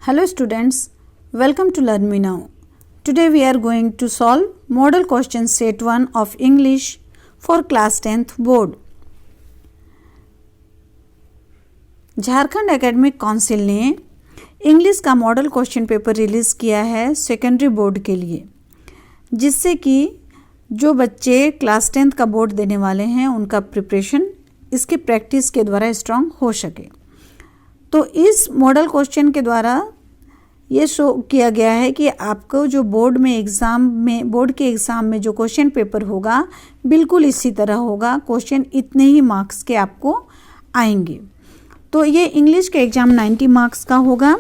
Hello students, welcome to Learn Me Now. Today we are going to solve Model Question Set 1 of English for Class 10th Board. Jharkhand academic council ने English का model question paper release किया है secondary board के लिए, जिससे कि जो बच्चे क्लास 10th का बोर्ड देने वाले हैं उनका प्रिपरेशन इसके प्रैक्टिस के द्वारा स्ट्रांग हो सके। तो इस मॉडल क्वेश्चन के द्वारा ये शो किया गया है कि आपको जो बोर्ड के एग्ज़ाम में जो क्वेश्चन पेपर होगा बिल्कुल इसी तरह होगा। क्वेश्चन इतने ही मार्क्स के आपको आएंगे। तो ये इंग्लिश के एग्ज़ाम 90 मार्क्स का होगा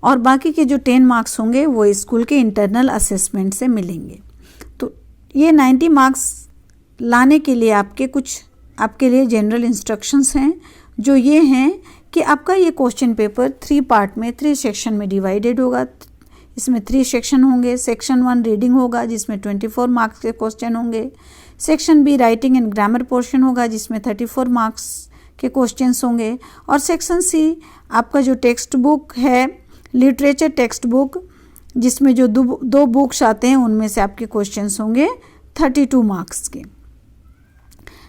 और बाकी के जो 10 मार्क्स होंगे वो स्कूल के इंटरनल असेसमेंट से मिलेंगे। तो ये 90 मार्क्स लाने के लिए आपके लिए जनरल इंस्ट्रक्शंस हैं, जो ये हैं कि आपका ये क्वेश्चन पेपर 3 पार्ट में 3 सेक्शन में डिवाइडेड होगा। इसमें 3 सेक्शन होंगे। सेक्शन 1 रीडिंग होगा जिसमें 24 मार्क्स के क्वेश्चन होंगे। Section be writing and grammar portion होगा जिसमें 34 मार्क्स के क्वेश्चंस होंगे। और सेक्शन सी आपका जो टेक्स्ट बुक है, लिटरेचर टेक्स्ट बुक, जिसमें जो दो बुक्स आते हैं उनमें से आपके क्वेश्चंस होंगे 32 मार्क्स के।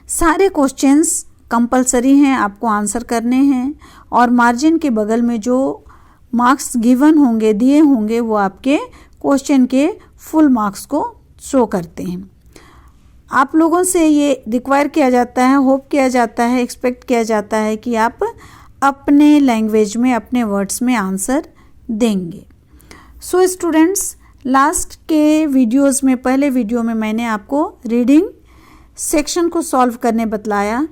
सारे क्वेश्चंस कंपलसरी हैं, आपको आंसर करने हैं और मार्जिन के बगल में जो मार्क्स गिवन होंगे, दिए होंगे, वो आपके क्वेश्चन के फुल मार्क्स को शो करते हैं। आप लोगों से ये रिक्वायर किया जाता है, होप किया जाता है, एक्सपेक्ट किया जाता है कि आप अपने लैंग्वेज में, अपने वर्ड्स में आंसर देंगे। सो स्टूडेंट्स, लास्ट के वीडियोस में, पहले वीडियो में मैंने आपको रीडिंग सेक्शन को सॉल्व करने बतलाया।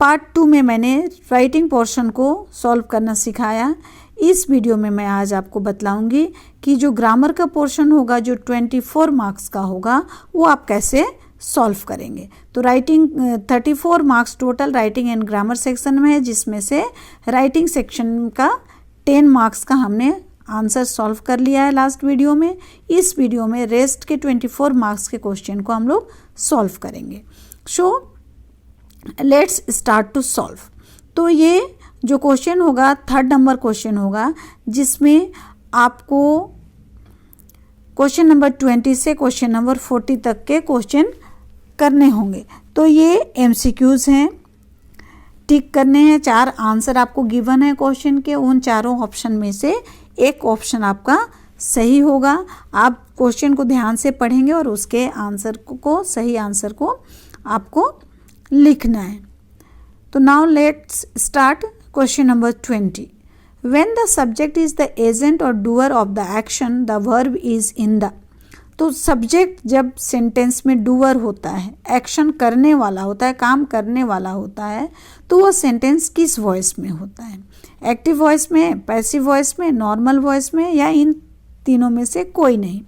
पार्ट 2 में मैंने राइटिंग पोर्शन को सॉल्व करना सिखाया। इस वीडियो में मैं आज आपको बतलाऊंगी कि जो ग्रामर का पोर्शन होगा, जो 24 मार्क्स का होगा, वो आप कैसे सॉल्व करेंगे। तो writing 34 marks total writing and grammar section में है, जिसमें से राइटिंग सेक्शन का 10 मार्क्स का हमने आंसर सॉल्व कर लिया है लास्ट वीडियो में। इस वीडियो में रेस्ट के 24 मार्क्स के क्वेश्चन को हम लोग सॉल्व करेंगे। So let's start to solve. तो ये जो क्वेश्चन होगा 3rd नंबर क्वेश्चन होगा, जिसमें आपको क्वेश्चन नंबर 20 से क्वेश्चन नंबर 40 तक के क्वेश्चन करने होंगे। तो ये MCQs हैं, टिक करने हैं। 4 आंसर आपको गिवन है क्वेश्चन के। उन चारों ऑप्शन में से एक ऑप्शन आपका सही होगा। आप क्वेश्चन को ध्यान से पढ़ेंगे और उसके आंसर को सही आंसर को आपको लिखना है। तो now let's start question number 20। When the subject is the agent और doer of the action, the verb is in the. तो सब्जेक्ट जब सेंटेंस में डूअर होता है, एक्शन करने वाला होता है, काम करने वाला होता है, तो वह सेंटेंस किस वॉइस में होता है? एक्टिव वॉइस में, पैसिव वॉइस में, नॉर्मल वॉइस में, या इन तीनों में से कोई नहीं।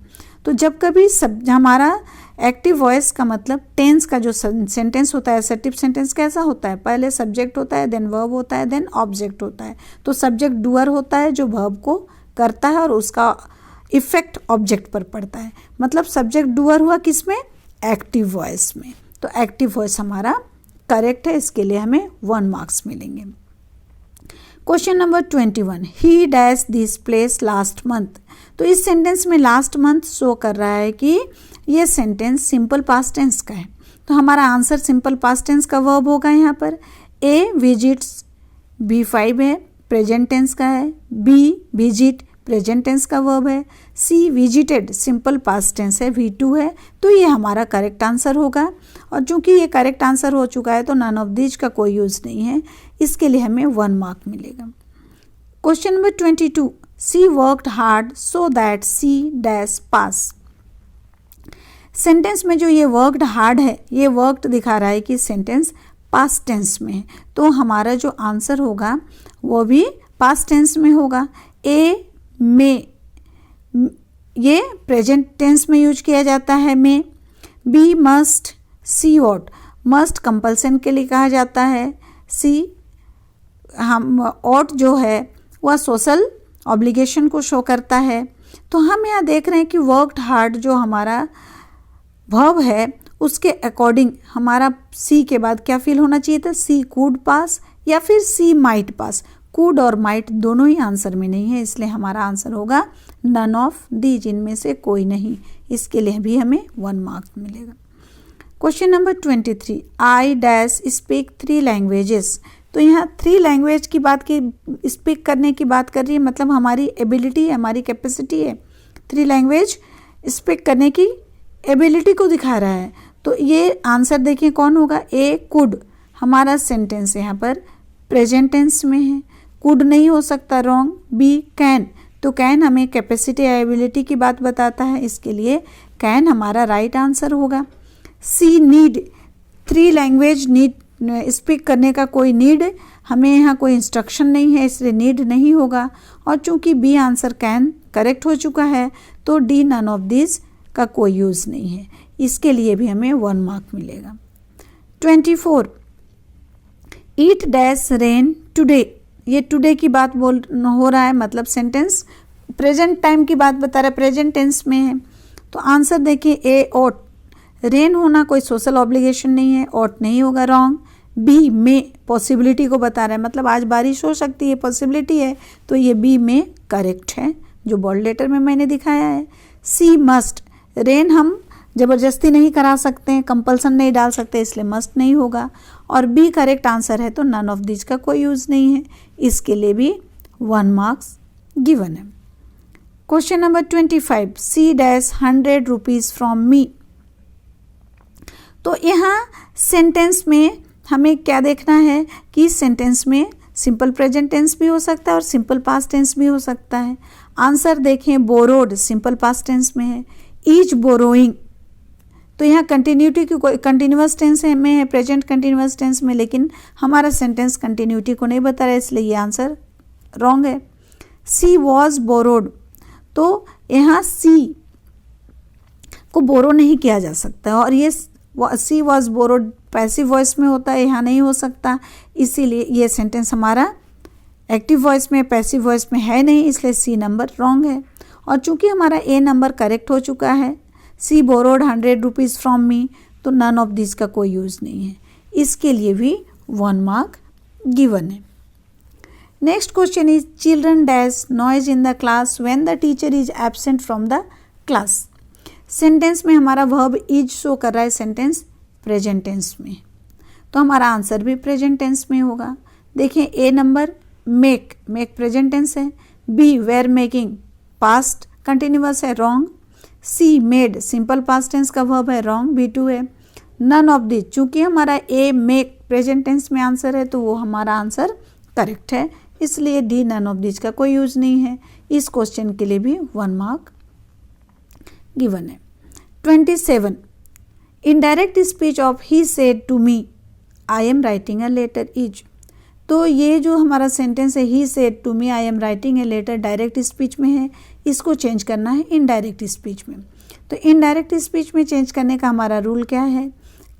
तो जब कभी हमारा एक्टिव वॉइस का मतलब टेंस का जो सेंटेंस होता है, असर्टिव सेंटेंस कैसा होता है? पहले सब्जेक्ट होता है, देन वर्ब होता है, देन ऑब्जेक्ट होता है। तो सब्जेक्ट डूअर होता है जो वर्ब को करता है और उसका इफेक्ट ऑब्जेक्ट पर पड़ता है। मतलब सब्जेक्ट डूअर हुआ किस में? एक्टिव वॉइस में। तो एक्टिव वॉइस हमारा करेक्ट है, इसके लिए हमें 1 मार्क्स मिलेंगे। Question number 21, he dash this place last month. तो इस सेंटेंस में लास्ट मंथ शो कर रहा है कि ये सेंटेंस सिंपल पास्ट टेंस का है। तो हमारा आंसर सिंपल पास्ट टेंस का वर्ब होगा यहाँ पर। ए विजिट्स B5 है, प्रेजेंट टेंस का है। बी विजिट प्रेजेंट टेंस का वर्ब है। सी विजिटेड सिंपल पास्ट टेंस है, V2 है। तो ये हमारा करेक्ट आंसर होगा। और चूंकि ये करेक्ट आंसर हो चुका है तो नन ऑफ दीज का कोई यूज़ नहीं है, इसके लिए हमें 1 मार्क मिलेगा। Question number 22, she worked hard so that she dash pass. Sentence में जो ये वर्कड हार्ड है, ये वर्कड दिखा रहा है कि सेंटेंस पास्ट टेंस में है। तो हमारा जो आंसर होगा वो भी पास्ट टेंस में होगा। ए में, ये प्रेजेंट टेंस में यूज किया जाता है में। B must, C what, must compulsion के लिए कहा जाता है। सी ऑट जो है वह सोशल ऑब्लिगेशन को शो करता है। तो हम यहाँ देख रहे हैं कि वर्कड हार्ड जो हमारा वर्ब है उसके अकॉर्डिंग हमारा सी के बाद क्या फील होना चाहिए था? सी कुड पास या फिर सी माइट पास। कुड और माइट दोनों ही आंसर में नहीं है, इसलिए हमारा आंसर होगा नन ऑफ दीज, इनमें से कोई नहीं। इसके लिए भी हमें 1 मार्क्स मिलेगा। Question number 23, I dash speak 3 languages. तो यहाँ 3 लैंग्वेज की बात की, स्पीक करने की बात कर रही है, मतलब हमारी एबिलिटी है, हमारी कैपेसिटी है। 3 लैंग्वेज स्पीक करने की एबिलिटी को दिखा रहा है। तो ये आंसर देखिए कौन होगा, ए कुड। हमारा सेंटेंस यहाँ पर प्रेजेंट टेंस में है, कुड नहीं हो सकता, रॉन्ग। बी कैन, तो कैन हमें कैपेसिटी या एबिलिटी की बात बताता है, इसके लिए कैन हमारा राइट आंसर होगा। सी नीड, 3 लैंग्वेज नीड स्पीक करने का कोई नीड, हमें यहाँ कोई इंस्ट्रक्शन नहीं है, इसलिए नीड नहीं होगा। और चूंकि बी आंसर कैन करेक्ट हो चुका है, तो डी नन ऑफ दिस का कोई यूज़ नहीं है, इसके लिए भी हमें 1 मार्क मिलेगा। 24, ईट डैश रेन टुडे। ये टुडे की बात हो रहा है, मतलब सेंटेंस प्रेजेंट टाइम की बात बता रहा है, प्रेजेंट टेंस में है। तो आंसर देखिए ए ऑट, रेन होना कोई सोशल ऑब्लिगेशन नहीं है, ऑट नहीं होगा, रॉन्ग। बी में पॉसिबिलिटी को बता रहा है, मतलब आज बारिश हो सकती है, पॉसिबिलिटी है, तो ये बी में करेक्ट है, जो बोल्ड लेटर में मैंने दिखाया है। सी मस्ट, रेन हम ज़बरदस्ती नहीं करा सकते हैं, कंपल्सन नहीं डाल सकते, इसलिए मस्ट नहीं होगा। और बी करेक्ट आंसर है, तो नन ऑफ दिस का कोई यूज़ नहीं है, इसके लिए भी 1 मार्क्स गिवन है। Question number 25, C dash 100 rupees from me. तो यहाँ सेंटेंस में हमें क्या देखना है कि सेंटेंस में सिंपल प्रेजेंट टेंस भी हो सकता है और सिंपल पास्ट टेंस भी हो सकता है। आंसर देखें, बोरोड सिंपल पास्ट टेंस में है, ईच बोरोइंग, तो यहाँ कंटिन्यूटी की कोई कंटिन्यूअस टेंस में है, प्रेजेंट कंटिन्यूअस टेंस में, लेकिन हमारा सेंटेंस कंटिन्यूटी को नहीं बता रहा है, इसलिए ये आंसर रॉन्ग है। सी वॉज बोरोड, तो यहाँ सी को बोरो नहीं किया जा सकता, और ये सी वॉज बोरोड पैसिव वॉइस में होता है, यहाँ नहीं हो सकता, इसीलिए ये सेंटेंस हमारा एक्टिव वॉइस में, पैसिव वॉइस में है नहीं, इसलिए सी नंबर रॉन्ग है। और चूंकि हमारा ए नंबर करेक्ट हो चुका है, सी बोरोड 100 रुपीज़ फ्रॉम मी, तो नन ऑफ दिस का कोई यूज़ नहीं है, इसके लिए भी 1 मार्क गिवन है। Next question is children dash noise in the class when the teacher is absent from the class. Sentence में हमारा वर्ब इज शो कर रहा है, सेंटेंस प्रेजेंट टेंस में, तो हमारा आंसर भी प्रेजेंट टेंस में होगा। देखिए A number make, make present tense है। B were making past continuous है, wrong. C made simple past tense का वर्ब है, रॉन्ग, B2 है। नन ऑफ दिस, चूंकि हमारा ए मेक प्रेजेंट टेंस में आंसर है, तो वो हमारा आंसर करेक्ट है, इसलिए डी नन ऑफ दिस का कोई यूज नहीं है, इस क्वेश्चन के लिए भी 1 मार्क गिवन है। 27, indirect speech of he said to me I am writing a letter is. तो ये जो हमारा सेंटेंस है, he said to me I am writing a letter, direct speech में है, इसको चेंज करना है इनडायरेक्ट स्पीच में। तो इनडायरेक्ट स्पीच में चेंज करने का हमारा रूल क्या है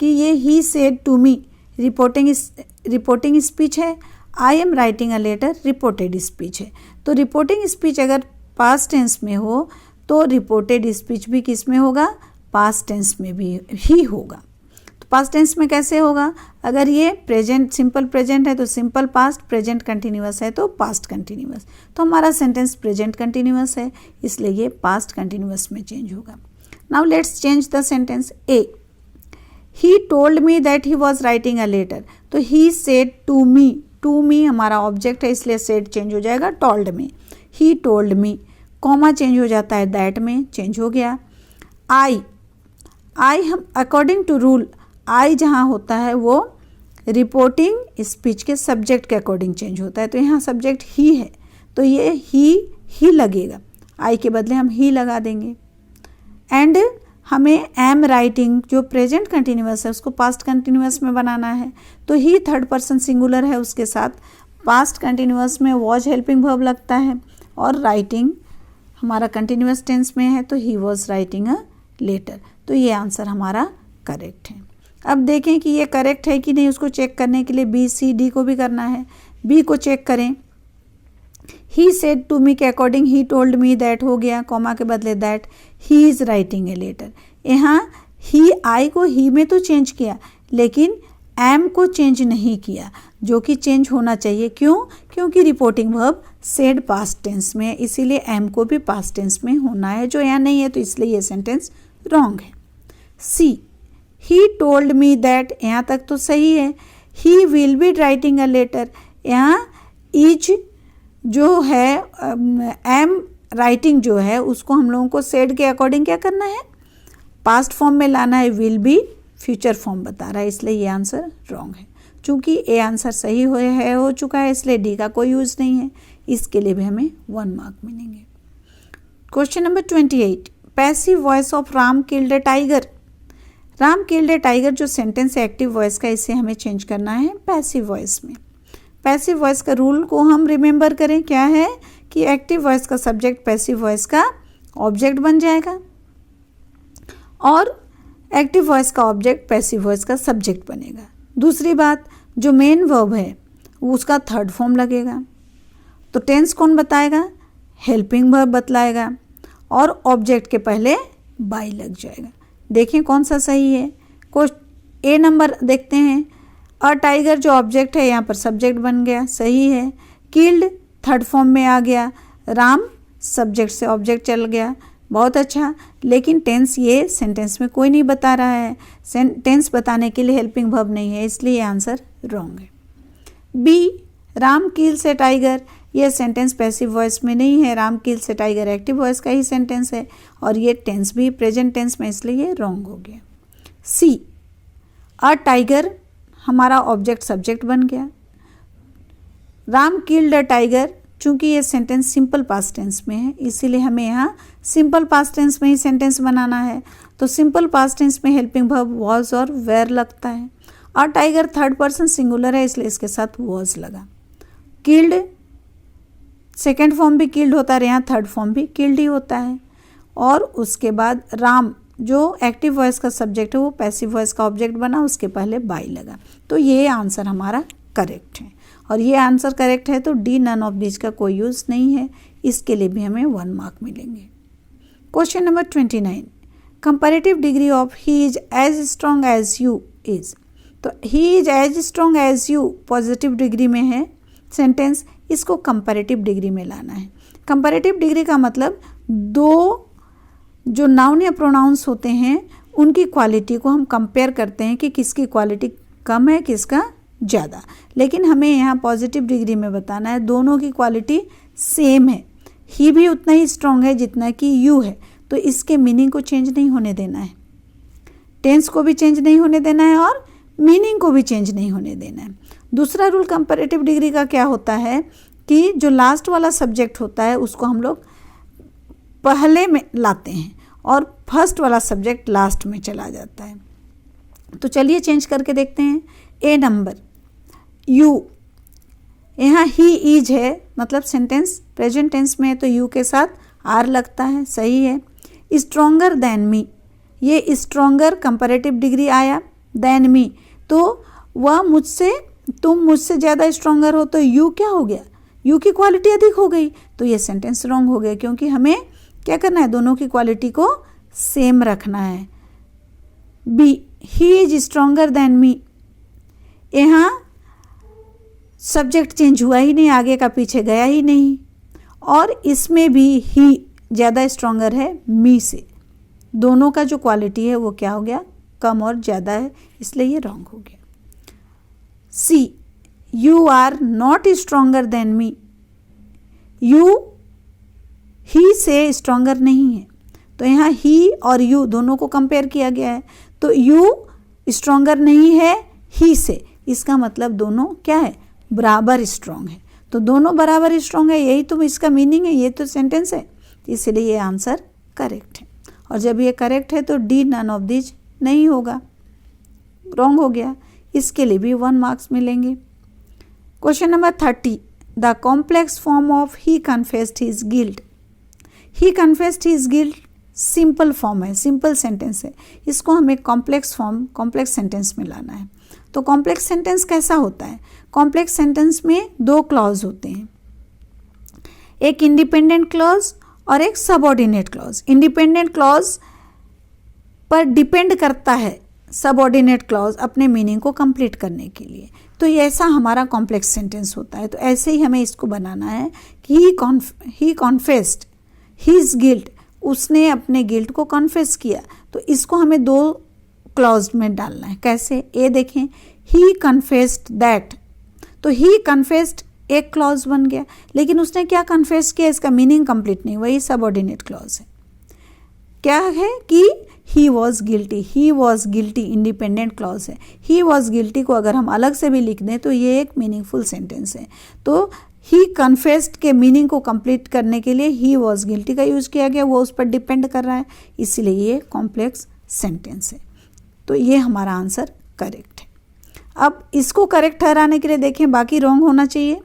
कि ये he said to me reporting speech है, I am writing a letter reported speech है। तो रिपोर्टिंग स्पीच अगर पास्ट टेंस में हो, तो रिपोर्टेड स्पीच भी किस में होगा, पास्ट टेंस में भी ही होगा। तो पास्ट टेंस में कैसे होगा, अगर ये प्रेजेंट सिंपल प्रेजेंट है तो सिंपल पास्ट, प्रेजेंट कंटिन्यूअस है तो पास्ट कंटिन्यूअस। तो हमारा सेंटेंस प्रेजेंट कंटिन्यूअस है, इसलिए ये पास्ट कंटिन्यूअस में चेंज होगा। Now let's change the sentence. A, he told me that he was writing a letter, तो ही सेड टू मी हमारा ऑब्जेक्ट है, इसलिए सेड चेंज हो जाएगा टोल्ड में। He told me, comma change हो जाता है दैट में, चेंज हो गया। आई हम अकॉर्डिंग टू रूल, आई जहाँ होता है वो रिपोर्टिंग स्पीच के सब्जेक्ट के अकॉर्डिंग चेंज होता है, तो यहाँ सब्जेक्ट ही है, तो ये ही लगेगा, आई के बदले हम ही लगा देंगे। एंड हमें एम राइटिंग जो प्रेजेंट कंटिन्यूअस है उसको पास्ट कंटिन्यूअस में बनाना है, तो ही थर्ड पर्सन सिंगुलर है, उसके साथ पास्ट कंटिन्यूअस में वॉज हेल्पिंग वर्ब लगता है, और राइटिंग हमारा कंटिन्यूअस टेंस में है, तो he was writing a letter. तो ये आंसर हमारा करेक्ट है। अब देखें कि ये करेक्ट है कि नहीं, उसको चेक करने के लिए बी सी डी को भी करना है। बी को चेक करें, ही सेड टू मी के according he told me that हो गया, कॉमा के बदले that, he is writing a letter. यहाँ ही आई को ही में तो चेंज किया, लेकिन एम को चेंज नहीं किया, जो कि चेंज होना चाहिए। क्यों? क्योंकि reporting verb said past tense में है, इसीलिए एम को भी पास्ट टेंस में होना है, जो यहाँ नहीं है, तो इसलिए ये सेंटेंस रॉन्ग है। C, he told me that, यहाँ तक तो सही है। He will be writing a letter, यहाँ इज जो है एम राइटिंग जो है उसको हम लोगों को सेड के अकॉर्डिंग क्या करना है, पास्ट फॉर्म में लाना है। विल बी फ्यूचर फॉर्म बता रहा है, इसलिए ये आंसर रॉन्ग है। चूंकि ए आंसर सही हो चुका है, इसलिए डी का कोई यूज़ नहीं है। इसके लिए भी हमें 1 मार्क मिलेंगे। Question number 28, passive voice of Ram killed a tiger. Ram killed a tiger जो सेंटेंस है एक्टिव वॉइस का, इसे हमें चेंज करना है पैसिव वॉइस में। पैसिव वॉइस का रूल को हम रिमेंबर करें, क्या है कि एक्टिव वॉइस का सब्जेक्ट पैसिव वॉइस का ऑब्जेक्ट बन जाएगा और एक्टिव वॉइस का ऑब्जेक्ट पैसिव वॉइस का सब्जेक्ट बनेगा। दूसरी बात, जो मेन वर्ब है उसका थर्ड फॉर्म लगेगा, तो टेंस कौन बताएगा, हेल्पिंग वर्ब बतलाएगा और ऑब्जेक्ट के पहले बाई लग जाएगा। देखें कौन सा सही है। ए नंबर देखते हैं, अ टाइगर जो ऑब्जेक्ट है यहाँ पर सब्जेक्ट बन गया, सही है। किल्ड थर्ड फॉर्म में आ गया, राम सब्जेक्ट से ऑब्जेक्ट चल गया, बहुत अच्छा। लेकिन टेंस ये सेंटेंस में कोई नहीं बता रहा है, टेंस बताने के लिए हेल्पिंग वर्ब नहीं है, इसलिए आंसर रॉन्ग है। बी, राम किल्स ए टाइगर, ये सेंटेंस पैसिव वॉइस में नहीं है, राम किल्स ए टाइगर एक्टिव वॉइस का ही सेंटेंस है और ये टेंस भी प्रेजेंट टेंस में, इसलिए ये रॉन्ग हो गया। सी, अ टाइगर हमारा ऑब्जेक्ट सब्जेक्ट बन गया। राम किल्ड अ टाइगर, चूंकि ये सेंटेंस सिंपल पास्ट टेंस में है, इसीलिए हमें यहाँ सिंपल पास्ट टेंस में ही सेंटेंस बनाना है। तो सिंपल पास्ट टेंस में हेल्पिंग वर्ब वॉज और वेयर लगता है। और टाइगर थर्ड पर्सन सिंगुलर है, इसलिए इसके साथ वॉज लगा। किल्ड सेकेंड फॉर्म भी किल्ड होता है, यहाँ थर्ड फॉर्म भी किल्ड ही होता है। और उसके बाद राम जो एक्टिव वॉइस का सब्जेक्ट है वो पैसिव वॉइस का ऑब्जेक्ट बना, उसके पहले बाई लगा। तो ये आंसर हमारा करेक्ट है और ये आंसर करेक्ट है, तो डी नन ऑफ दीज का कोई यूज़ नहीं है, इसके लिए भी हमें 1 मार्क मिलेंगे। Question number 29, comparative degree of he is as strong as you is. तो he is as strong as you positive degree में है सेंटेंस, इसको कंपैरेटिव डिग्री में लाना है। कंपैरेटिव डिग्री का मतलब दो जो नाउन या प्रोनाउंस होते हैं उनकी क्वालिटी को हम कंपेयर करते हैं कि किसकी क्वालिटी कम है किसका ज़्यादा, लेकिन हमें यहाँ पॉजिटिव डिग्री में बताना है दोनों की क्वालिटी सेम है। ही भी उतना ही स्ट्रॉन्ग है जितना कि यू है, तो इसके मीनिंग को चेंज नहीं होने देना है, टेंस को भी चेंज नहीं होने देना है और मीनिंग को भी चेंज नहीं होने देना है। दूसरा रूल कंपैरेटिव डिग्री का क्या होता है कि जो लास्ट वाला सब्जेक्ट होता है उसको हम लोग पहले में लाते हैं और फर्स्ट वाला सब्जेक्ट लास्ट में चला जाता है। तो चलिए चेंज करके देखते हैं। ए नंबर, यू, यहाँ ही इज है, मतलब सेंटेंस प्रेजेंट टेंस में है तो यू के साथ आर लगता है, सही है। स्ट्रॉन्गर देन मी, ये स्ट्रॉन्गर कंपैरेटिव डिग्री आया, देन मी, तो वह मुझसे, तुम मुझसे ज़्यादा स्ट्रॉन्गर हो, तो यू क्या हो गया, यू की क्वालिटी अधिक हो गई, तो ये सेंटेंस रॉन्ग हो गया, क्योंकि हमें क्या करना है, दोनों की क्वालिटी को सेम रखना है। B, he is stronger than me, यहाँ सब्जेक्ट चेंज हुआ ही नहीं, आगे का पीछे गया ही नहीं, और इसमें भी ही ज़्यादा स्ट्रॉन्गर है मी से, दोनों का जो क्वालिटी है वो क्या हो गया, कम और ज़्यादा है, इसलिए ये रॉन्ग हो गया। C, you are not stronger than me, you he से स्ट्रॉन्गर नहीं है, तो यहाँ ही और यू दोनों को कंपेयर किया गया है, तो यू स्ट्रॉन्गर नहीं है ही से, इसका मतलब दोनों क्या है, बराबर स्ट्रॉन्ग है, तो दोनों बराबर स्ट्रॉन्ग है, यही तो इसका मीनिंग है, ये तो सेंटेंस है, इसलिए ये आंसर करेक्ट है। और जब ये करेक्ट है तो डी नन ऑफ दिस नहीं होगा, रॉन्ग हो गया, इसके लिए भी 1 मार्क्स मिलेंगे। Question number 30, the complex form of he confessed his guilt. He confessed his guilt simple form है, सिंपल सेंटेंस है, इसको हमें कॉम्प्लेक्स फॉर्म कॉम्प्लेक्स सेंटेंस में लाना है। तो कॉम्प्लेक्स सेंटेंस कैसा होता है, कॉम्प्लेक्स सेंटेंस में 2 क्लॉज होते हैं, एक इंडिपेंडेंट क्लॉज और एक सबऑर्डिनेट क्लॉज। इंडिपेंडेंट क्लॉज पर डिपेंड करता है सबऑर्डिनेट क्लॉज अपने मीनिंग को कंप्लीट करने के लिए। तो ये ऐसा हमारा कॉम्प्लेक्स सेंटेंस होता है। तो ऐसे ही हमें इसको बनाना है कि ही कॉन्फेस्ड हिज गिल्ट, उसने अपने गिल्ट को कॉन्फेस किया। तो इसको हमें दो क्लॉज में डालना है। कैसे? ए देखें, ही कन्फेस्ड दैट, तो ही कन्फेस्ड एक क्लॉज बन गया, लेकिन उसने क्या कन्फेस किया, इसका मीनिंग कंप्लीट नहीं, वही सबऑर्डिनेट क्लॉज है। क्या है कि he was guilty independent clause है। ही वॉज गिल्टी को अगर हम अलग से भी लिख दें तो ये एक मीनिंगफुल सेंटेंस है। तो ही कन्फेस्ड के मीनिंग को कंप्लीट करने के लिए ही वॉज गिल्टी का यूज किया गया, वो उस पर डिपेंड कर रहा है, इसीलिए ये कॉम्प्लेक्स सेंटेंस है। तो ये हमारा आंसर करेक्ट है। अब इसको करेक्ट ठहराने के लिए देखें, बाकी रॉन्ग होना चाहिए।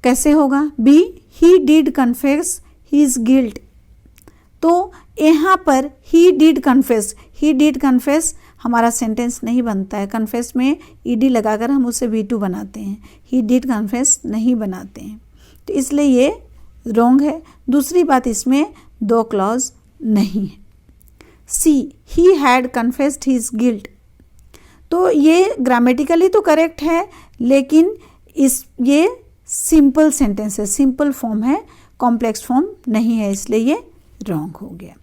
कैसे होगा? B, he did confess his guilt. तो यहाँ पर ही डिड कन्फेस हमारा सेंटेंस नहीं बनता है। कन्फेस में ईडी लगाकर हम उसे V2 बनाते हैं, ही डिड कन्फेस नहीं बनाते हैं, तो इसलिए ये रॉन्ग है। दूसरी बात, इसमें दो क्लॉज नहीं है। C, he had confessed his guilt, तो ये ग्रामेटिकली तो करेक्ट है, लेकिन ये सिंपल सेंटेंस है, सिंपल फॉर्म है, कॉम्प्लेक्स फॉर्म नहीं है, इसलिए ये रॉन्ग हो गया।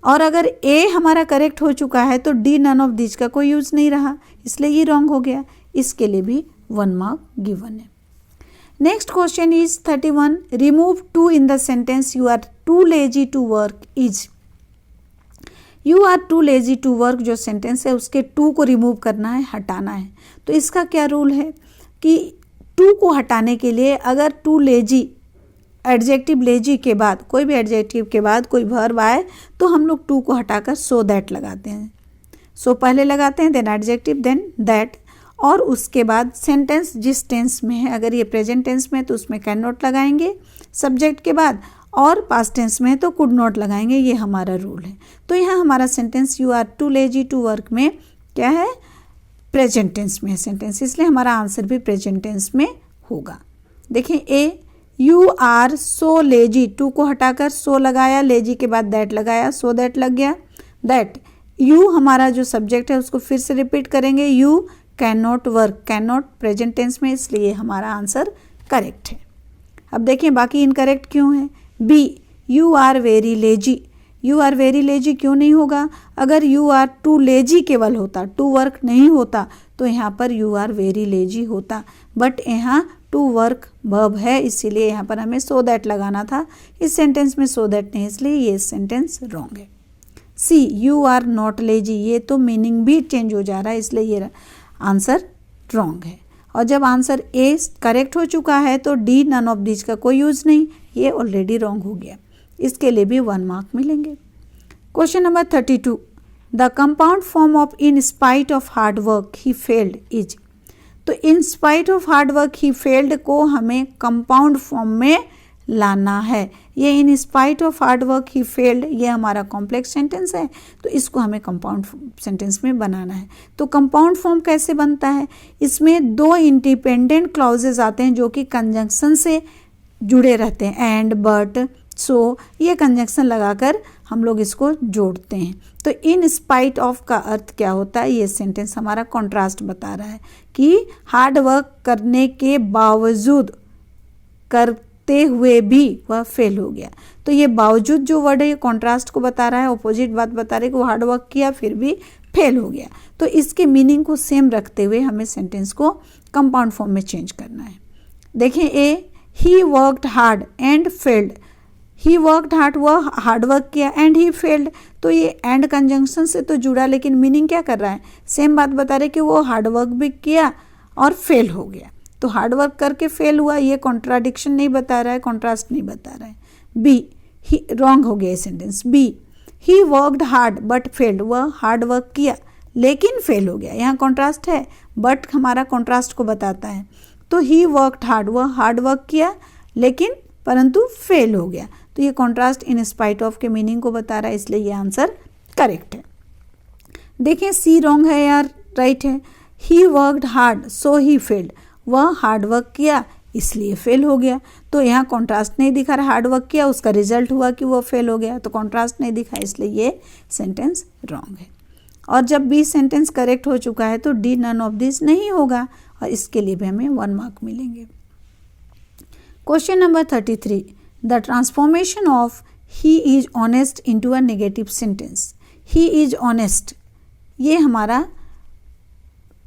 और अगर ए हमारा करेक्ट हो चुका है तो डी नन ऑफ दिस का कोई यूज नहीं रहा, इसलिए ये रॉन्ग हो गया। इसके लिए भी 1 मार्क गिवन है। Next question is 31, remove too in the sentence you are too lazy to work is. You are too lazy to work जो सेंटेंस है उसके टू को रिमूव करना है, हटाना है। तो इसका क्या रूल है कि टू को हटाने के लिए अगर टू लेजी, एडजेक्टिव लेजी के बाद, कोई भी एडजेक्टिव के बाद कोई वर्ब आए तो हम लोग टू को हटाकर सो दैट लगाते हैं। सो पहले लगाते हैं, देन एडजेक्टिव, देन दैट, और उसके बाद सेंटेंस जिस टेंस में है, अगर ये प्रेजेंट टेंस में है तो उसमें कैन नॉट लगाएंगे सब्जेक्ट के बाद, और पास्ट टेंस में है तो कुड नॉट लगाएंगे। ये हमारा रूल है। तो यहाँ हमारा sentence you are too lazy to work में क्या है? प्रेजेंट टेंस में है सेंटेंस, इसलिए हमारा आंसर भी प्रेजेंट टेंस में होगा। देखें A, you are so lazy, to को हटाकर सो लगाया, लेजी के बाद दैट लगाया, सो दैट लग गया। दैट, यू हमारा जो सब्जेक्ट है उसको फिर से रिपीट करेंगे, you can not work, can not present tense में, इसलिए हमारा आंसर करेक्ट है। अब देखें बाकी इनकरेक्ट क्यों है। B, you are very lazy, you are very lazy क्यों नहीं होगा? अगर यू आर टू लेजी केवल होता, टू वर्क नहीं होता, तो यहाँ पर यू आर वेरी लेजी होता, बट यहाँ टू वर्क वर्ब है, इसीलिए यहाँ पर हमें सो दैट लगाना था। इस सेंटेंस में सो दैट नहीं, इसलिए ये सेंटेंस रॉन्ग है। सी, यू आर नॉट लेजी, ये तो मीनिंग भी चेंज हो जा रहा है, इसलिए ये आंसर रॉन्ग है। और जब आंसर ए करेक्ट हो चुका है तो डी नन ऑफ दिस का कोई यूज नहीं, ये ऑलरेडी रॉन्ग हो गया, इसके लिए भी 1 मार्क मिलेंगे। Question number 32, the compound form of in spite of hard work he failed is. तो in spite of hard work he failed को हमें कंपाउंड फॉर्म में लाना है। ये in spite of hard work he failed, ये हमारा कॉम्प्लेक्स सेंटेंस है, तो इसको हमें कंपाउंड सेंटेंस में बनाना है। तो कंपाउंड फॉर्म कैसे बनता है? इसमें दो इंडिपेंडेंट क्लॉजेज आते हैं जो कि कंजंक्शन से जुड़े रहते हैं, एंड, बट, सो, ये कंजंक्शन लगाकर हम लोग इसको जोड़ते हैं। तो इन स्पाइट ऑफ का अर्थ क्या होता है? ये सेंटेंस हमारा कॉन्ट्रास्ट बता रहा है कि हार्ड वर्क करने के बावजूद, करते हुए भी वह फेल हो गया। तो ये बावजूद जो वर्ड है ये कॉन्ट्रास्ट को बता रहा है, अपोजिट बात बता रहा है कि वो हार्ड वर्क किया फिर भी फेल हो गया। तो इसके मीनिंग को सेम रखते हुए हमें सेंटेंस को कंपाउंड फॉर्म में चेंज करना है। देखें A, he worked hard and failed, he worked hard, वह हार्ड वर्क किया, एंड ही फेल्ड, तो ये एंड कंजंक्शन से तो जुड़ा, लेकिन मीनिंग क्या कर रहा है? सेम बात बता रहे कि वो हार्ड वर्क भी किया और फेल हो गया। तो हार्ड वर्क करके फेल हुआ, ये कॉन्ट्राडिक्शन नहीं बता रहा है, कॉन्ट्रास्ट नहीं बता रहा है। बी, ही रॉन्ग हो गया ये sentence. B, he worked hard but failed, वह हार्ड वर्क किया लेकिन फेल हो गया। यहाँ कॉन्ट्रास्ट है, बट हमारा कॉन्ट्रास्ट को बताता है। तो ही वर्कड हार्ड, वह हार्ड वर्क किया लेकिन परंतु फेल हो गया। तो ये कॉन्ट्रास्ट इन स्पाइट ऑफ के मीनिंग को बता रहा है, इसलिए ये आंसर करेक्ट है। देखें सी रॉन्ग है या राइट है। ही worked hard so he failed, वह हार्ड वर्क किया इसलिए फेल हो गया। तो यहाँ कॉन्ट्रास्ट नहीं दिखा रहा, हार्ड वर्क किया उसका रिजल्ट हुआ कि वो फेल हो गया, तो कॉन्ट्रास्ट नहीं दिखा, इसलिए ये सेंटेंस रॉन्ग है। और जब बी सेंटेंस करेक्ट हो चुका है तो डी नन ऑफ दिस नहीं होगा, और इसके लिए भी हमें 1 मार्क मिलेंगे। Question number 33, the transformation of he is honest into a negative sentence. He is honest ये हमारा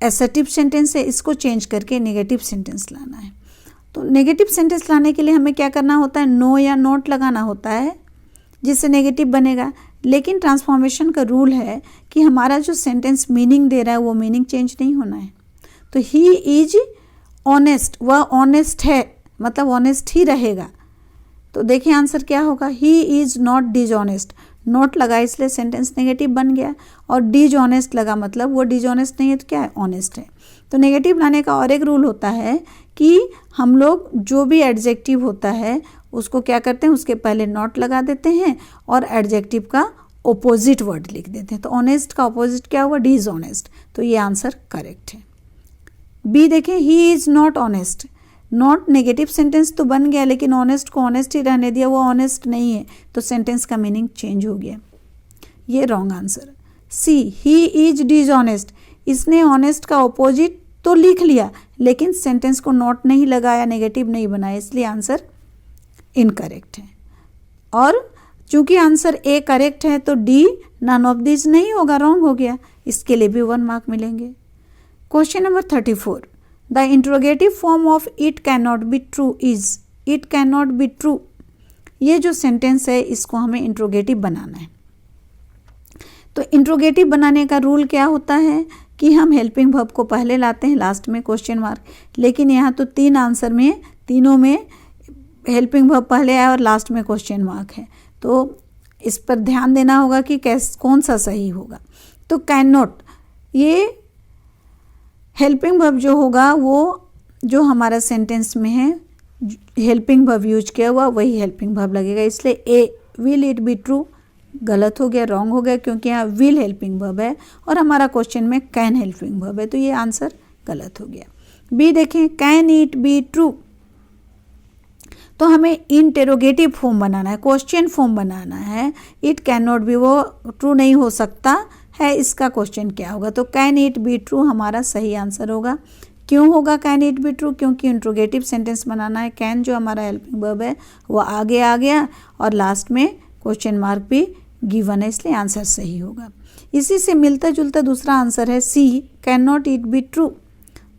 एसर्टिव सेंटेंस है, इसको चेंज करके नेगेटिव सेंटेंस लाना है। तो नेगेटिव सेंटेंस लाने के लिए हमें क्या करना होता है, नो या नॉट लगाना होता है जिससे नेगेटिव बनेगा। लेकिन ट्रांसफॉर्मेशन का रूल है कि हमारा जो सेंटेंस मीनिंग दे रहा है वो मीनिंग चेंज नहीं होना है। तो ही इज ऑनेस्ट, वह ऑनेस्ट है मतलब ऑनेस्ट ही रहेगा। तो देखिए आंसर क्या होगा, he is not dishonest. Not लगा इसलिए सेंटेंस नेगेटिव बन गया, और डिसऑनेस्ट लगा मतलब वो डिसऑनेस्ट नहीं है तो क्या है, ऑनेस्ट है। तो नेगेटिव लाने का और एक रूल होता है कि हम लोग जो भी एडजेक्टिव होता है उसको क्या करते हैं, उसके पहले नॉट लगा देते हैं और एडजेक्टिव का ऑपोजिट वर्ड लिख देते हैं। तो ऑनेस्ट का ऑपोजिट क्या हुआ, डिसऑनेस्ट। तो ये आंसर करेक्ट है। बी देखें, he is not honest. Not negative sentence तो बन गया लेकिन ऑनेस्ट को ऑनेस्ट ही रहने दिया, वो ऑनेस्ट नहीं है, तो सेंटेंस का मीनिंग चेंज हो गया। ये wrong answer. C, he is dishonest, इसने ऑनेस्ट का ऑपोजिट तो लिख लिया लेकिन सेंटेंस को नॉट नहीं लगाया, नेगेटिव नहीं बनाया, इसलिए आंसर इनकरेक्ट है। और चूंकि आंसर ए करेक्ट है तो डी नन ऑफ दिस नहीं होगा, रॉन्ग हो गया, इसके लिए भी 1 मार्क मिलेंगे। Question number 34, the interrogative form of it can not be true is. It can not be true, ये जो सेंटेंस है इसको हमें इंट्रोगेटिव बनाना है। तो इंट्रोगेटिव बनाने का रूल क्या होता है कि हम हेल्पिंग वर्ब को पहले लाते हैं, लास्ट में क्वेश्चन मार्क। लेकिन यहाँ तो 3 आंसर में तीनों में हेल्पिंग वर्ब पहले आया और लास्ट में क्वेश्चन मार्क है, तो इस पर ध्यान देना होगा कि कौन सा सही होगा। तो कैन नॉट, ये हेल्पिंग वर्ब जो होगा वो जो हमारा सेंटेंस में है हेल्पिंग वर्ब यूज किया हुआ वही हेल्पिंग वर्ब लगेगा, इसलिए ए विल इट बी ट्रू गलत हो गया, रॉन्ग हो गया, क्योंकि यहाँ विल हेल्पिंग वर्ब है और हमारा क्वेश्चन में कैन हेल्पिंग वर्ब है, तो ये आंसर गलत हो गया। बी देखें, कैन इट बी ट्रू, तो हमें इंटेरोगेटिव फॉर्म बनाना है, क्वेश्चन फॉर्म बनाना है। इट कैन नॉट बी वो ट्रू नहीं हो सकता है, इसका क्वेश्चन क्या होगा, तो कैन इट बी ट्रू हमारा सही आंसर होगा। क्यों होगा कैन इट बी ट्रू, क्योंकि इंट्रोगेटिव सेंटेंस बनाना है, कैन जो हमारा हेल्पिंग वर्ब है वो आगे आ गया और लास्ट में क्वेश्चन मार्क भी गिवन है, इसलिए आंसर सही होगा। इसी से मिलता जुलता दूसरा आंसर है C, can not it be true.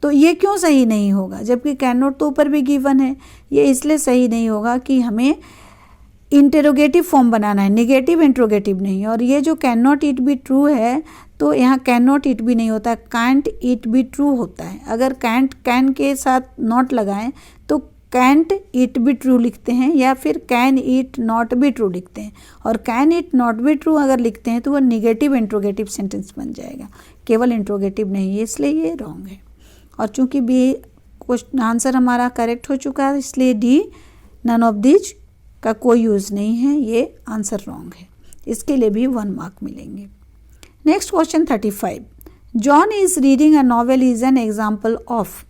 तो ये क्यों सही नहीं होगा, जबकि कैन नॉट तो ऊपर भी गिवन है, ये इसलिए सही नहीं होगा कि हमें इंटेरोगेटिव फॉर्म बनाना है, नेगेटिव इंट्रोगेटिव नहीं। और ये जो can not it be true है तो यहाँ कैन नॉट इट बी नहीं होता, कांट इट बी ट्रू होता है। अगर कैन के साथ नॉट लगाएं तो कैंट इट बी ट्रू लिखते हैं या फिर can it not be true लिखते हैं, और can it not be true अगर लिखते हैं तो वो निगेटिव इंट्रोगेटिव सेंटेंस बन जाएगा, केवल इंट्रोगेटिव नहीं है, इसलिए ये रॉन्ग है। और चूंकि बी क्वेश्चन आंसर हमारा करेक्ट हो चुका है, इसलिए डी नन ऑफ दिस का कोई यूज़ नहीं है, ये आंसर रॉन्ग है, इसके लिए भी 1 मार्क मिलेंगे। Next question 35, John is reading a novel is an example of.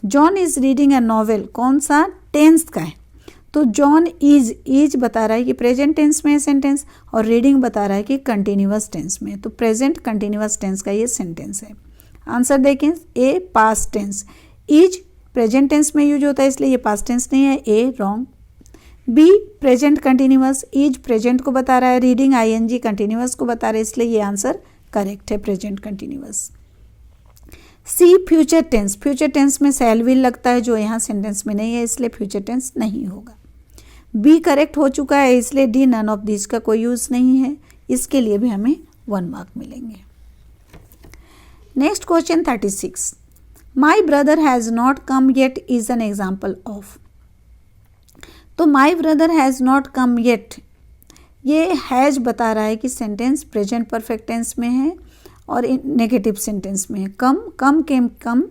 John is reading a novel कौन सा टेंस का है, तो जॉन इज बता रहा है कि प्रेजेंट टेंस में है सेंटेंस, और रीडिंग बता रहा है कि कंटिन्यूअस टेंस में, तो प्रेजेंट कंटिन्यूअस टेंस का ये सेंटेंस है। आंसर देखें, A past tense, is present tense में यूज होता है इसलिए ये पास्ट टेंस नहीं है, A wrong. B present continuous, is present को बता रहा है, रीडिंग आईएनजी कंटिन्यूअस को बता रहा है, इसलिए ये आंसर करेक्ट है, प्रेजेंट कंटिन्यूअस। सी फ्यूचर टेंस, फ्यूचर टेंस में शैल विल लगता है जो यहाँ सेंटेंस में नहीं है, इसलिए फ्यूचर टेंस नहीं होगा। बी करेक्ट हो चुका है, इसलिए डी नन ऑफ दिस का कोई यूज नहीं है, इसके लिए भी हमें 1 मार्क मिलेंगे। Next question 36, my brother has not come yet is an example of. तो my brother has not come yet, ये हैज बता रहा है कि सेंटेंस प्रेजेंट परफेक्ट टेंस में है और नेगेटिव सेंटेंस में है। कम केम कम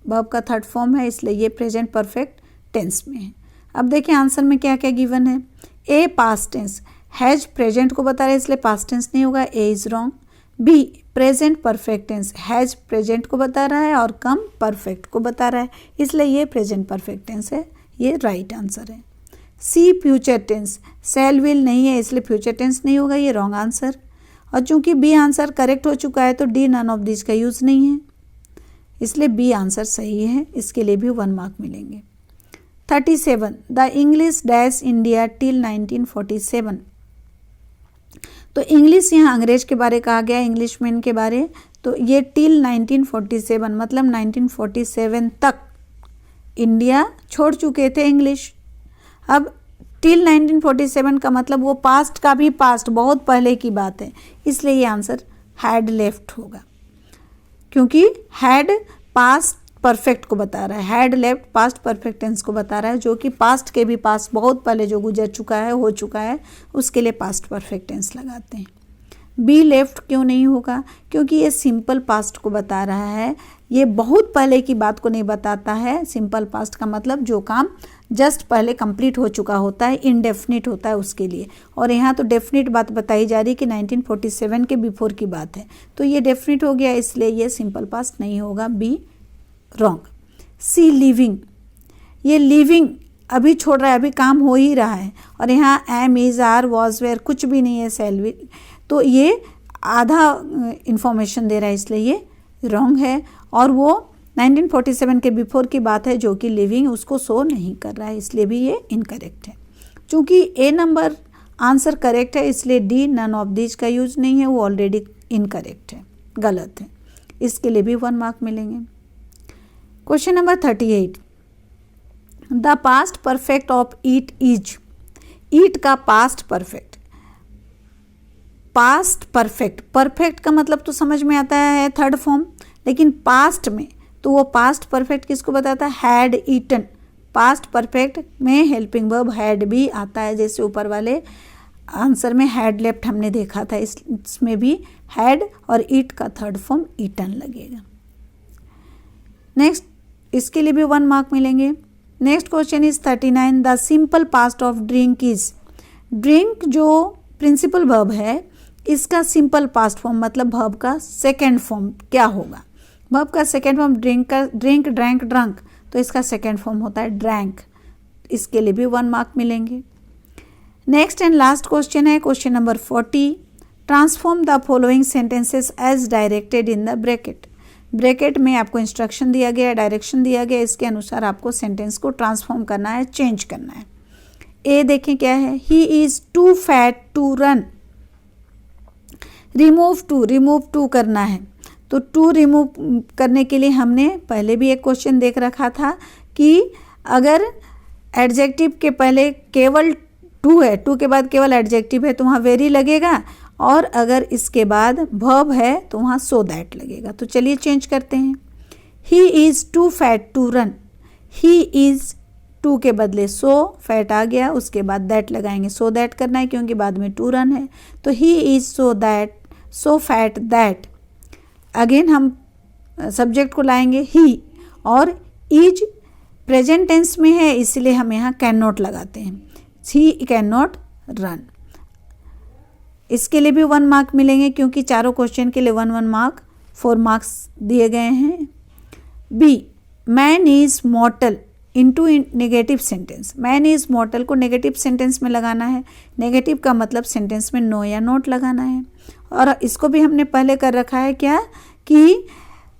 वर्ब का थर्ड फॉर्म है, इसलिए ये प्रेजेंट परफेक्ट टेंस में है। अब देखिए आंसर में क्या क्या गिवन है। A past tense, has present को बता रहा है इसलिए पास्ट टेंस नहीं होगा, A is wrong. B present perfect tense, has present को बता रहा है और कम परफेक्ट को बता रहा है, इसलिए ये प्रेजेंट परफेक्ट टेंस है, ये राइट आंसर है। सी फ्यूचर टेंस, शैल विल नहीं है इसलिए फ्यूचर टेंस नहीं होगा, ये रॉन्ग आंसर। और चूंकि बी आंसर करेक्ट हो चुका है तो डी नन ऑफ दिस का यूज़ नहीं है, इसलिए बी आंसर सही है। इसके लिए भी 1 मार्क मिलेंगे। 37 the English dash India till 1947। तो इंग्लिश यहाँ अंग्रेज के बारे कहा गया, इंग्लिशमैन के बारे, तो ये टिल 1947 मतलब 1947 तक इंडिया छोड़ चुके थे इंग्लिश। अब टिल 1947 का मतलब वो पास्ट का भी पास्ट, बहुत पहले की बात है, इसलिए ये आंसर हैड लेफ्ट होगा, क्योंकि हैड पास्ट परफेक्ट को बता रहा है, had left past perfect tense को बता रहा है, जो कि पास्ट के भी पास बहुत पहले जो गुजर चुका है, हो चुका है, उसके लिए पास्ट परफेक्ट टेंस लगाते हैं। बी लेफ्ट क्यों नहीं होगा? क्योंकि ये सिंपल पास्ट को बता रहा है, ये बहुत पहले की बात को नहीं बताता है। सिंपल पास्ट का मतलब जो काम जस्ट पहले कंप्लीट हो चुका होता है, इनडेफिनिट होता है उसके लिए, और यहाँ तो डेफिनिट बात बताई जा रही कि 1947 के बिफोर की बात है, तो ये डेफिनिट हो गया, इसलिए ये सिंपल पास्ट नहीं होगा, बी रॉन्ग। सी लिविंग, ये लिविंग अभी छोड़ रहा है, अभी काम हो ही रहा है, और यहाँ am is are was were कुछ भी नहीं है, सेल विल, तो ये आधा इंफॉर्मेशन दे रहा है, इसलिए ये रॉन्ग है। और वो 1947 के बिफोर की बात है जो कि लिविंग उसको शो नहीं कर रहा है, इसलिए भी ये इनकरेक्ट है। चूँकि ए नंबर आंसर करेक्ट है, इसलिए डी नन ऑफ दिस का यूज़ नहीं है, वो ऑलरेडी इनकरेक्ट है, गलत है, इसके लिए भी 1 मार्क मिलेंगे। Question number 38 the past perfect of eat is. Eat का past perfect, past perfect, perfect का मतलब तो समझ में आता है थर्ड फॉर्म, लेकिन पास्ट में तो वो पास्ट परफेक्ट किसको बताता है? Had eaten. पास्ट परफेक्ट में हेल्पिंग वर्ब हैड भी आता है, जैसे ऊपर वाले आंसर में हैड लेफ्ट हमने देखा था, इसमें भी हैड और ईट का थर्ड फॉर्म ईटन लगेगा। नेक्स्ट, इसके लिए भी 1 मार्क मिलेंगे। Next question is 39 the simple past of drink is. Drink जो प्रिंसिपल वर्ब है, इसका सिंपल पास्ट फॉर्म मतलब वर्ब का सेकेंड फॉर्म क्या होगा? वर्ब का सेकेंड फॉर्म ड्रिंक का ड्रिंक, ड्रैंक, ड्रंक, तो इसका सेकेंड फॉर्म होता है ड्रैंक, इसके लिए भी 1 मार्क मिलेंगे। नेक्स्ट एंड लास्ट क्वेश्चन है question number 40 transform the following sentences as directed in the bracket. Bracket में आपको इंस्ट्रक्शन दिया गया है, डायरेक्शन दिया गया है, इसके अनुसार आपको सेंटेंस को ट्रांसफॉर्म करना है, चेंज करना है। ए देखें क्या है, he is too fat to run. Remove too करना है, तो टू रिमूव करने के लिए हमने पहले भी एक क्वेश्चन देख रखा था कि अगर एडजेक्टिव के पहले केवल टू है, टू के बाद केवल एडजेक्टिव है तो वहाँ वेरी लगेगा, और अगर इसके बाद वर्ब है तो वहाँ सो दैट लगेगा। तो चलिए चेंज करते हैं। He is too fat to run. He is too के बदले सो, फैट आ गया, उसके बाद दैट लगाएंगे, सो दैट करना है क्योंकि बाद में टू रन है, तो he is so that, so fat that. Again हम सब्जेक्ट को लाएंगे ही, और इज प्रेजेंट टेंस में है इसलिए हम यहाँ कैन नॉट लगाते हैं, ही कैन नॉट रन। इसके लिए भी 1 मार्क मिलेंगे क्योंकि चारों क्वेश्चन के लिए 1 मार्क, 4 मार्क्स दिए गए हैं। B man is mortal into negative sentence. Man is mortal को नेगेटिव सेंटेंस में लगाना है, नेगेटिव का मतलब सेंटेंस में नो या नोट लगाना है, और इसको भी हमने पहले कर रखा है क्या कि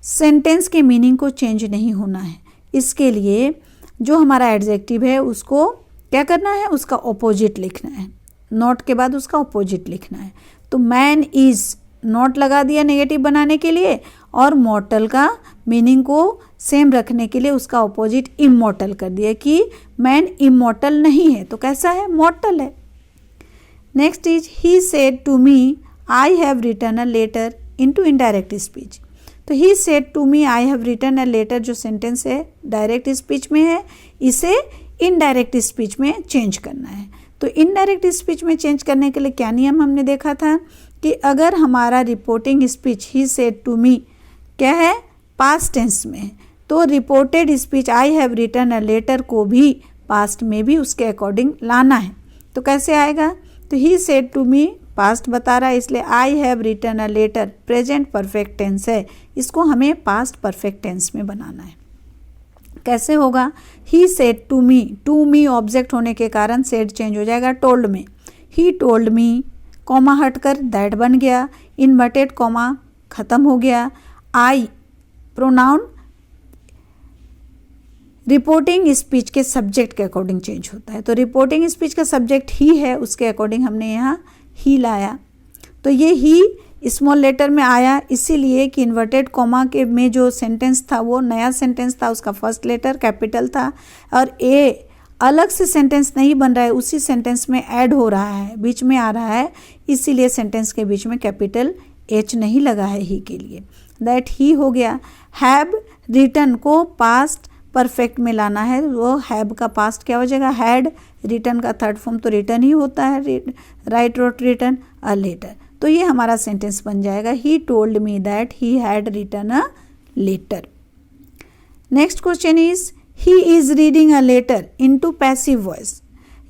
सेंटेंस के मीनिंग को चेंज नहीं होना है। इसके लिए जो हमारा एडजेक्टिव है उसको क्या करना है, उसका ऑपोजिट लिखना है, नॉट के बाद उसका ऑपोजिट लिखना है। तो मैन इज नॉट लगा दिया नेगेटिव बनाने के लिए, और मॉर्टल का मीनिंग को सेम रखने के लिए उसका ऑपोजिट इमॉर्टल कर दिया कि मैन इमॉर्टल नहीं है तो कैसा है, मॉर्टल है। Next is he said to me I have written a letter into indirect speech. तो he said to me I have written a letter जो सेंटेंस है डायरेक्ट स्पीच में है, इसे इनडायरेक्ट स्पीच में चेंज करना है। तो इनडायरेक्ट स्पीच में चेंज करने के लिए क्या नियम हमने देखा था कि अगर हमारा reporting speech he said to me क्या है, पास्ट टेंस में है, तो reported speech I have written a letter को भी पास्ट में भी उसके अकॉर्डिंग लाना है। तो कैसे आएगा, तो he said to me past बता रहा है इसलिए I have written a letter present perfect tense है, इसको हमें पास्ट परफेक्ट टेंस में बनाना है। कैसे होगा, he said to me object होने के कारण सेड चेंज हो जाएगा टोल्ड में। ही टोल्ड मी कॉमा हटकर दैट बन गया, इन्वर्टेड कॉमा खत्म हो गया। आई प्रोनाउन रिपोर्टिंग स्पीच के सब्जेक्ट के अकॉर्डिंग चेंज होता है, तो रिपोर्टिंग स्पीच का सब्जेक्ट ही है, उसके अकॉर्डिंग हमने यहाँ ही लाया। तो ये ही स्मॉल लेटर में आया इसीलिए कि इन्वर्टेड कॉमा के में जो सेंटेंस था वो नया सेंटेंस था, उसका फर्स्ट लेटर कैपिटल था, और ए अलग से सेंटेंस नहीं बन रहा है, उसी सेंटेंस में ऐड हो रहा है, बीच में आ रहा है, इसीलिए सेंटेंस के बीच में कैपिटल एच नहीं लगा है ही के लिए। दैट ही हो गया। हैव रिटन को पास्ट परफेक्ट में लाना है, वो हैव का पास्ट क्या हो जाएगा, हैड। रिटन का थर्ड फॉर्म तो रिटन ही होता है, write wrote written a letter. तो ये हमारा सेंटेंस बन जाएगा, he told me that he had written a letter. Next question is he is reading a letter into passive voice.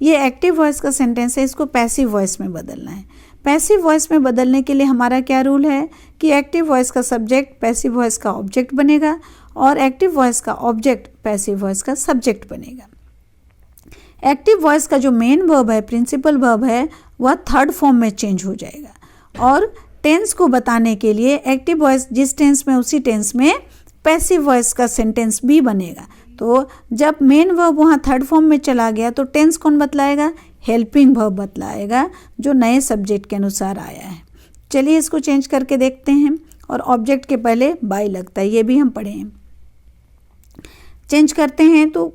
ये एक्टिव वॉइस का सेंटेंस है, इसको पैसिव वॉइस में बदलना है। पैसिव वॉइस में बदलने के लिए हमारा क्या रूल है कि एक्टिव वॉइस का सब्जेक्ट पैसिव वॉइस का ऑब्जेक्ट बनेगा, और एक्टिव वॉइस का ऑब्जेक्ट पैसिव वॉइस का सब्जेक्ट बनेगा। एक्टिव वॉइस का जो मेन वर्ब है, प्रिंसिपल वर्ब है, वह थर्ड फॉर्म में चेंज हो जाएगा, और टेंस को बताने के लिए एक्टिव वॉइस जिस टेंस में उसी टेंस में पैसिव वॉइस का सेंटेंस भी बनेगा। तो जब मेन वर्ब वहाँ थर्ड फॉर्म में चला गया तो टेंस कौन बतलाएगा, हेल्पिंग वर्ब बतलाएगा, जो नए सब्जेक्ट के अनुसार आया है। चलिए इसको चेंज करके देखते हैं, और ऑब्जेक्ट के पहले बाई लगता है, ये भी हम पढ़े हैं। चेंज करते हैं तो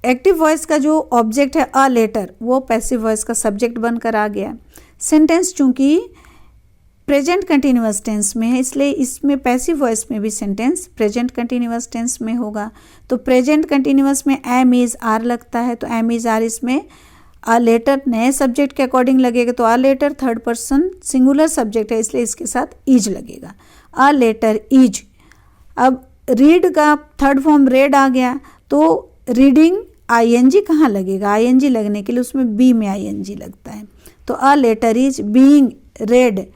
एक्टिव वॉइस का जो ऑब्जेक्ट है अ लेटर, वो पैसिव वॉइस का सब्जेक्ट बनकर आ गया। सेंटेंस चूंकि प्रेजेंट कंटिन्यूअस टेंस में है, इसलिए इसमें पैसिव वॉइस में भी सेंटेंस प्रेजेंट कंटिन्यूअस टेंस में होगा। तो प्रेजेंट कंटिन्यूअस में एम इज आर लगता है, तो एम इज आर इसमें अ लेटर नए सब्जेक्ट के अकॉर्डिंग लगेगा, तो a letter third person singular subject है, इसलिए इसके साथ इज लगेगा, अ लेटर इज। अब रीड का थर्ड फॉर्म रेड आ गया, तो रीडिंग आईएनजी कहाँ लगेगा, आईएनजी लगने के लिए उसमें बी में आईएनजी लगता है, तो a letter is being read.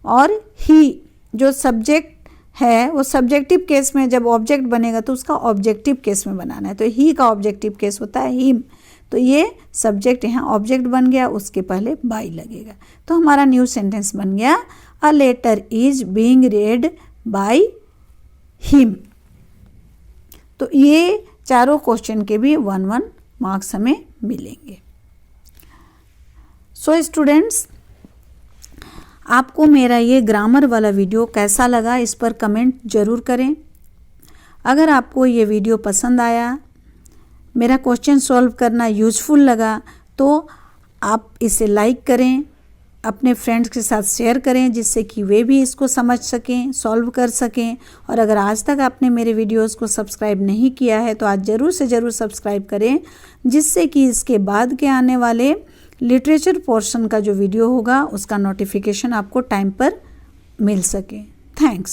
और ही जो सब्जेक्ट है वो सब्जेक्टिव केस में जब ऑब्जेक्ट बनेगा तो उसका ऑब्जेक्टिव केस में बनाना है, तो ही का ऑब्जेक्टिव केस होता है हिम, तो ये सब्जेक्ट यहाँ ऑब्जेक्ट बन गया, उसके पहले बाई लगेगा। तो हमारा न्यू सेंटेंस बन गया, a letter is being read by him. तो ये चारों क्वेश्चन के भी 1-1 मार्क्स हमें मिलेंगे। सो स्टूडेंट्स, आपको मेरा ये ग्रामर वाला वीडियो कैसा लगा इस पर कमेंट ज़रूर करें। अगर आपको ये वीडियो पसंद आया, मेरा क्वेश्चन सॉल्व करना यूज़फुल लगा, तो आप इसे लाइक करें, अपने फ्रेंड्स के साथ शेयर करें, जिससे कि वे भी इसको समझ सकें, सॉल्व कर सकें। और अगर आज तक आपने मेरे वीडियोस को सब्सक्राइब नहीं किया है तो आज ज़रूर से ज़रूर सब्सक्राइब करें, जिससे कि इसके बाद के आने वाले लिटरेचर पोर्शन का जो वीडियो होगा उसका नोटिफिकेशन आपको टाइम पर मिल सके। थैंक्स।